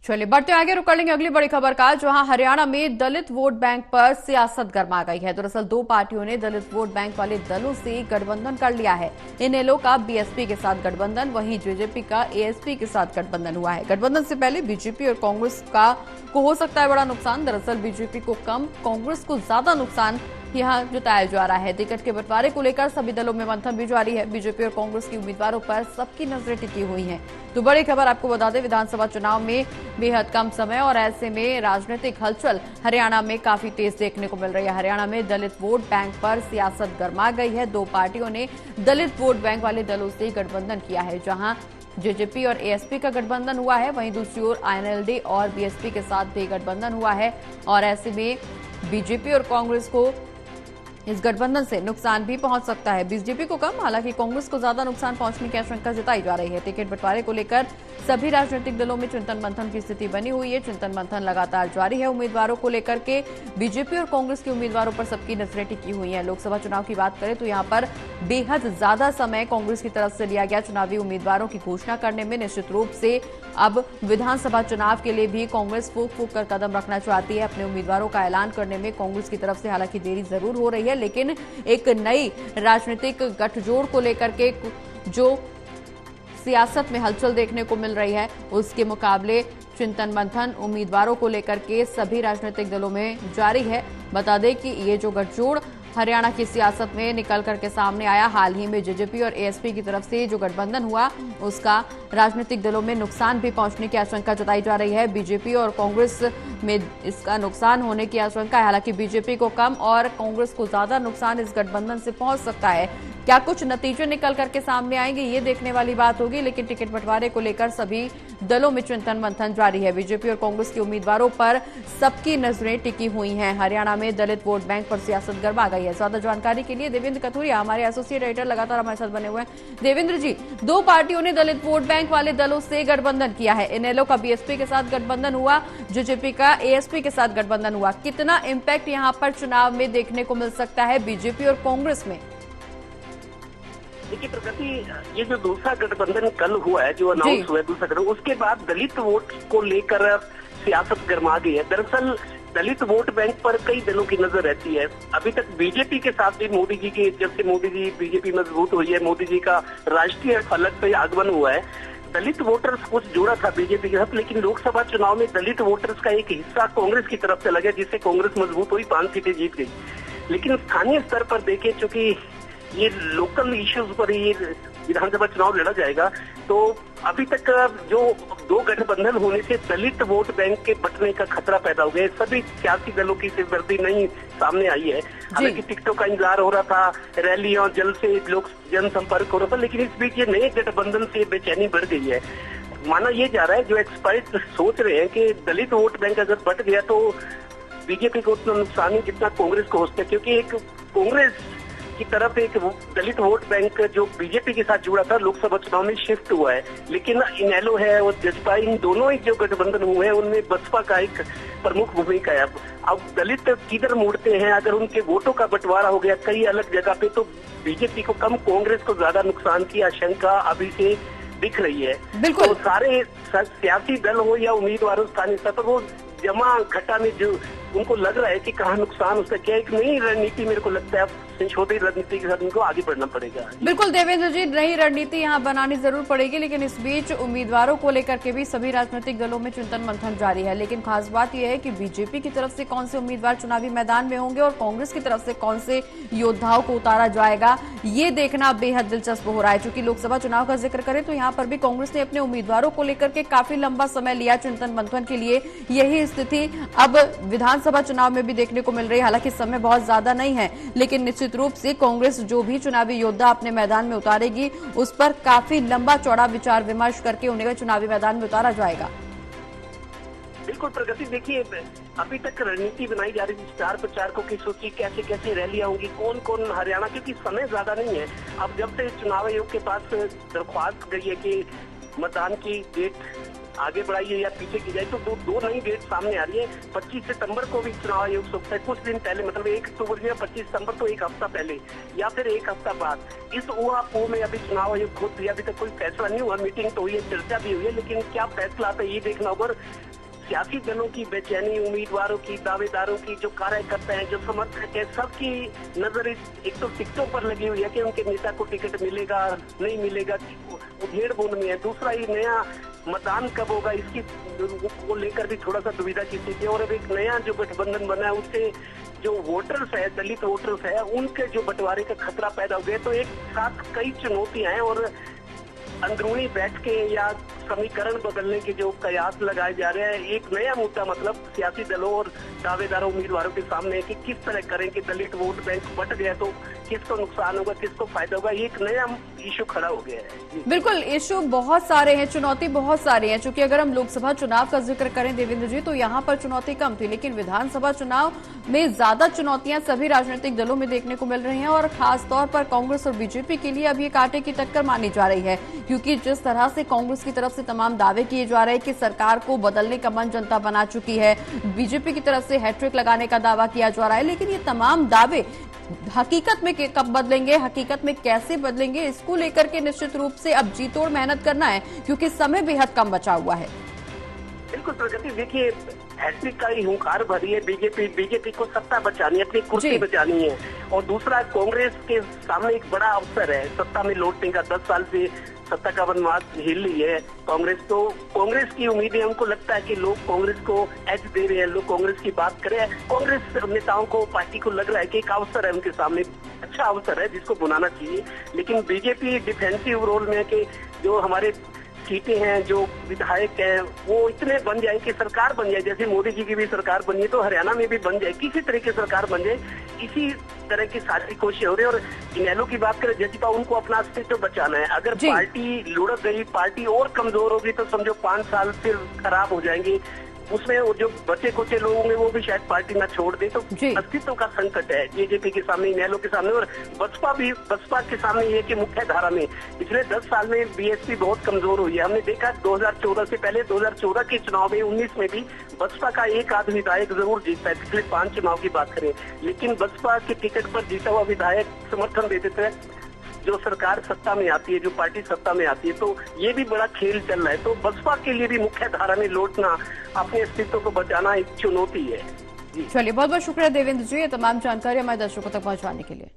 चलिए बढ़ते आगे, रुक कर लेंगे अगली बड़ी खबर का, जहां हरियाणा में दलित वोट बैंक पर सियासत गर्मा गई है। दरअसल दो पार्टियों ने दलित वोट बैंक वाले दलों से गठबंधन कर लिया है। इनेलो का बीएसपी के साथ गठबंधन, वहीं जेजेपी का एएसपी के साथ गठबंधन हुआ है। गठबंधन से पहले बीजेपी और कांग्रेस को हो सकता है बड़ा नुकसान। दरअसल बीजेपी को कम, कांग्रेस को ज्यादा नुकसान यहां जताया जा रहा है। टिकट के बंटवारे को लेकर सभी दलों में मंथन भी जारी है। बीजेपी और कांग्रेस की उम्मीदवारों पर सबकी नजरें टिकी हुई हैं। तो बड़ी खबर आपको बता दें, विधानसभा चुनाव में बेहद कम समय और ऐसे में राजनीतिक हलचल हरियाणा में काफी तेज देखने को मिल रही है। हरियाणा में दलित वोट बैंक पर सियासत गर्मा गई है। दो पार्टियों ने दलित वोट बैंक वाले दलों से गठबंधन किया है, जहां जेजेपी और एएसपी का गठबंधन हुआ है। वहीं दूसरी ओर आईएनएलडी और बीएसपी के साथ भी गठबंधन हुआ है और ऐसे में बीजेपी और कांग्रेस को इस गठबंधन से नुकसान भी पहुंच सकता है। बीजेपी को कम, हालांकि कांग्रेस को ज्यादा नुकसान पहुंचने की आशंका जताई जा रही है। टिकट बंटवारे को लेकर सभी राजनीतिक दलों में चिंतन मंथन की स्थिति बनी हुई है। चिंतन मंथन लगातार जारी है। उम्मीदवारों को लेकर के बीजेपी और कांग्रेस के उम्मीदवारों पर सबकी नजरें टिकी हुई हैं। लोकसभा चुनाव की बात करें तो यहां पर बेहद ज्यादा समय कांग्रेस की तरफ से लिया गया चुनावी उम्मीदवारों की घोषणा करने में। निश्चित रूप से अब विधानसभा चुनाव के लिए भी कांग्रेस फूंक फूंक कर कदम रखना चाहती है। अपने उम्मीदवारों का ऐलान करने में कांग्रेस की तरफ से हालांकि देरी जरूर हो रही है, लेकिन एक नई राजनीतिक गठजोड़ को लेकर के जो सियासत में हलचल देखने को मिल रही है, उसके मुकाबले चिंतन मंथन उम्मीदवारों को लेकर के सभी राजनीतिक दलों में जारी है। बता दें कि ये जो गठजोड़ हरियाणा की सियासत में निकल करके सामने आया, हाल ही में जेजेपी और एएसपी की तरफ से जो गठबंधन हुआ, उसका राजनीतिक दलों में नुकसान भी पहुंचने की आशंका जताई जा रही है। बीजेपी और कांग्रेस में इसका नुकसान होने की आशंका है। हालांकि बीजेपी को कम और कांग्रेस को ज्यादा नुकसान इस गठबंधन से पहुंच सकता है। क्या कुछ नतीजे निकल करके सामने आएंगे, ये देखने वाली बात होगी, लेकिन टिकट बंटवारे को लेकर सभी दलों में चिंतन मंथन जारी है। बीजेपी और कांग्रेस के उम्मीदवारों पर सबकी नजरें टिकी हुई हैं। हरियाणा में दलित वोट बैंक पर सियासत गर्मा गई है। ज्यादा जानकारी के लिए देवेंद्र कथुरिया हमारे एसोसिएट एडिटर लगातार हमारे साथ बने हुए हैं। देवेंद्र जी, दो पार्टियों ने दलित वोट बैंक वाले दलों से गठबंधन किया है। इनेलो का बीएसपी के साथ गठबंधन हुआ, जेजेपी का एएसपी के साथ गठबंधन हुआ। कितना इंपैक्ट यहां पर चुनाव में देखने को मिल सकता है बीजेपी और कांग्रेस में? देखिए प्रगति, ये जो दूसरा गठबंधन कल हुआ है, जो अनाउंस हुआ है दूसरा गठबंधन, उसके बाद दलित वोट को लेकर सियासत गर्मा गई है। दरअसल दलित वोट बैंक पर कई दलों की नजर रहती है। अभी तक बीजेपी के साथ भी मोदी जी के, जब से मोदी जी बीजेपी मजबूत हुई है, मोदी जी का राष्ट्रीय फलक पे आगमन हुआ है, दलित वोटर्स कुछ जुड़ा था बीजेपी के साथ। लेकिन लोकसभा चुनाव में दलित वोटर्स का एक हिस्सा कांग्रेस की तरफ चला गया, जिससे कांग्रेस मजबूत हुई, 5 सीटें जीत गई। लेकिन स्थानीय स्तर पर देखें, चूंकि ये लोकल इश्यूज पर ये विधानसभा चुनाव लड़ा जाएगा, तो अभी तक जो दो गठबंधन होने से दलित वोट बैंक के बंटने का खतरा पैदा हो गया। सभी सियासी दलों की सिरदर्दी नहीं सामने आई है। हालांकि टिकटों का इंतजार हो रहा था, रैलियां, जल से लोग जनसंपर्क हो रहा था, लेकिन इस बीच ये नए गठबंधन से बेचैनी बढ़ गई है। माना ये जा रहा है, जो एक्सपर्ट सोच रहे हैं कि दलित वोट बैंक अगर बट गया तो बीजेपी को उतना नुकसान नहीं जितना कांग्रेस को हो सकता है, क्योंकि एक कांग्रेस की तरफ एक दलित वोट बैंक जो बीजेपी के साथ जुड़ा था, लोकसभा चुनाव में शिफ्ट हुआ है। लेकिन इनेलो है और जसपा, इन दोनों ही जो गठबंधन हुए हैं उनमें बसपा का एक प्रमुख भूमिका है। अब दलित किधर मुड़ते हैं, अगर उनके वोटों का बंटवारा हो गया कई अलग जगह पे, तो बीजेपी को कम, कांग्रेस को ज्यादा नुकसान की आशंका अभी से दिख रही है। तो सारे सियासी दल हो या उम्मीदवारों स्थानीय स्तर पर, वो जमा घटा में जो उनको लग रहा है कि कहाँ नुकसान, उसका क्या एक नई रणनीति, मेरे को लगता है संशोधित रणनीति के साथ उनको आगे बढ़ना पड़ेगा। बिल्कुल देवेंद्र जी, नई रणनीति यहाँ बनानी जरूर पड़ेगी, लेकिन इस बीच उम्मीदवारों को लेकर के भी सभी राजनीतिक दलों में चिंतन मंथन जारी है। लेकिन खास बात यह है कि बीजेपी की तरफ से कौन से उम्मीदवार चुनावी मैदान में होंगे और कांग्रेस की तरफ से कौन से योद्धाओं को उतारा जाएगा, ये देखना बेहद दिलचस्प हो रहा है। चूंकि लोकसभा चुनाव का जिक्र करें तो यहाँ पर भी कांग्रेस ने अपने उम्मीदवारों को लेकर के काफी लंबा समय लिया चिंतन मंथन के लिए। यही स्थिति अब विधानसभा चुनाव में भी देखने को मिल रही है। हालांकि समय बहुत ज्यादा नहीं है, लेकिन निश्चित रूप से कांग्रेस जो भी चुनावी योद्धा अपने मैदान में उतारेगी, उस पर काफी लंबा चौड़ा विचार विमर्श करके उन्हें चुनावी मैदान में उतारा जाएगा। बिल्कुल प्रगति, देखिए अभी तक रणनीति बनाई जा रही थी, स्टार प्रचारकों की सूची, कैसे कैसे रैलियां होंगी, कौन कौन हरियाणा, क्योंकि समय ज्यादा नहीं है। अब जब से चुनाव आयोग के पास दरख्वास्त गई है कि मतदान की डेट आगे बढ़ाइए या पीछे की जाए, तो दो नई डेट सामने आ रही है। 25 सितंबर को भी चुनाव आयोग सोचता है, कुछ दिन पहले, मतलब 1 अक्टूबर या 25 सितंबर, तो एक हफ्ता पहले या फिर एक हफ्ता बाद। इस ऊहापोह में अभी चुनाव आयोग खुद भी अभी तक कोई फैसला नहीं हुआ। मीटिंग तो हुई है, चर्चा भी हुई है, लेकिन क्या फैसला आता है ये देखना होगा। सियासी दलों की बेचैनी, उम्मीदवारों की, दावेदारों की, जो कार्यकर्ता हैं, जो समर्थक हैं, सबकी नजर एक तो टिकटों पर लगी हुई है कि उनके नेता को टिकट मिलेगा नहीं मिलेगा, उधेड़-बुन में है। दूसरा, ये नया मतदान कब होगा इसकी को लेकर भी थोड़ा सा दुविधा की स्थिति है। और अब एक नया जो गठबंधन बना है उससे जो वोटर्स है, दलित वोटर्स है, उनके जो बंटवारे का खतरा पैदा हो गया। तो एक साथ कई चुनौतियां हैं और अंदरूनी बैठ के या समीकरण बदलने के जो कयास लगाए जा रहे हैं। एक नया मुद्दा मतलब सियासी दलों और दावेदारों उम्मीदवारों के सामने है कि किस तरह करें कि दलित वोट बैंक बट गया तो किसको नुकसान होगा, किसको फायदा होगा। एक नया इशू खड़ा हो गया है। बिल्कुल, इशू बहुत सारे हैं, चुनौती बहुत सारी है। चूंकि अगर हम लोकसभा चुनाव का जिक्र करें देवेंद्र जी, तो यहाँ पर चुनौती कम थी, लेकिन विधानसभा चुनाव में ज्यादा चुनौतियां सभी राजनीतिक दलों में देखने को मिल रही हैं और खासतौर पर कांग्रेस और बीजेपी के लिए अब ये कांटे की टक्कर मानी जा रही है। क्योंकि जिस तरह से कांग्रेस की तरफ से तमाम दावे किए जा रहे हैं कि सरकार को बदलने का मन जनता बना चुकी है, बीजेपी की तरफ से हैट्रिक लगाने का दावा किया जा रहा है, लेकिन ये तमाम दावे हकीकत में कब बदलेंगे, हकीकत में कैसे बदलेंगे, इसको लेकर के निश्चित रूप से अब जी तोड़ मेहनत करना है, क्योंकि समय बेहद कम बचा हुआ है। बिल्कुल प्रगति, देखिए हैट्रिक का ही हुंकार भरी है बीजेपी को सत्ता बचानी है, अपनी कुर्सी बचानी है। और दूसरा, कांग्रेस के सामने एक बड़ा अवसर है सत्ता में लौटने का। 10 साल से सत्ता का वनवास हिल रही है कांग्रेस, तो कांग्रेस की उम्मीदें, उनको लगता है कि लोग कांग्रेस को एज दे रहे हैं, लोग कांग्रेस की बात करें। कांग्रेस नेताओं को, पार्टी को लग रहा है कि एक अवसर है उनके सामने, अच्छा अवसर है जिसको बुलाना चाहिए। लेकिन बीजेपी डिफेंसिव रोल में कि जो हमारे सीटें हैं, जो विधायक हैं, वो इतने बन जाए कि सरकार बन जाए, जैसे मोदी जी की भी सरकार बनी है तो हरियाणा में भी बन जाए, किसी तरह की सरकार बन जाए, इसी तरह की सारी कोशिश हो रही है। और इनेलो की बात करें, जसपा, उनको अपना अस्तित्व बचाना है। अगर पार्टी लुढ़क गई, पार्टी और कमजोर होगी तो समझो 5 साल फिर खराब हो जाएंगे। उसमें वो जो बचे कुचे लोग होंगे वो भी शायद पार्टी ना छोड़ दे, तो अस्तित्व का संकट है बीजेपी के सामने, इनेलो के सामने। और बसपा के सामने ये कि मुख्य धारा में पिछले 10 साल में बीएसपी बहुत कमजोर हुई है। हमने देखा 2014 से पहले 2014 के चुनाव में, 19 में भी बसपा का एक आध विधायक जरूर जीतता है, पिछले 5 चुनाव की बात करें। लेकिन बसपा के टिकट पर जीता हुआ विधायक समर्थन दे देते हैं जो सरकार सत्ता में आती है, जो पार्टी सत्ता में आती है। तो ये भी बड़ा खेल चल रहा है। तो बसपा के लिए भी मुख्य धारा में लौटना, अपने अस्तित्व को बचाना एक चुनौती है। चलिए, बहुत बहुत शुक्रिया देवेंद्र जी, ये तमाम जानकारी हमारे दर्शकों तक पहुंचाने के लिए।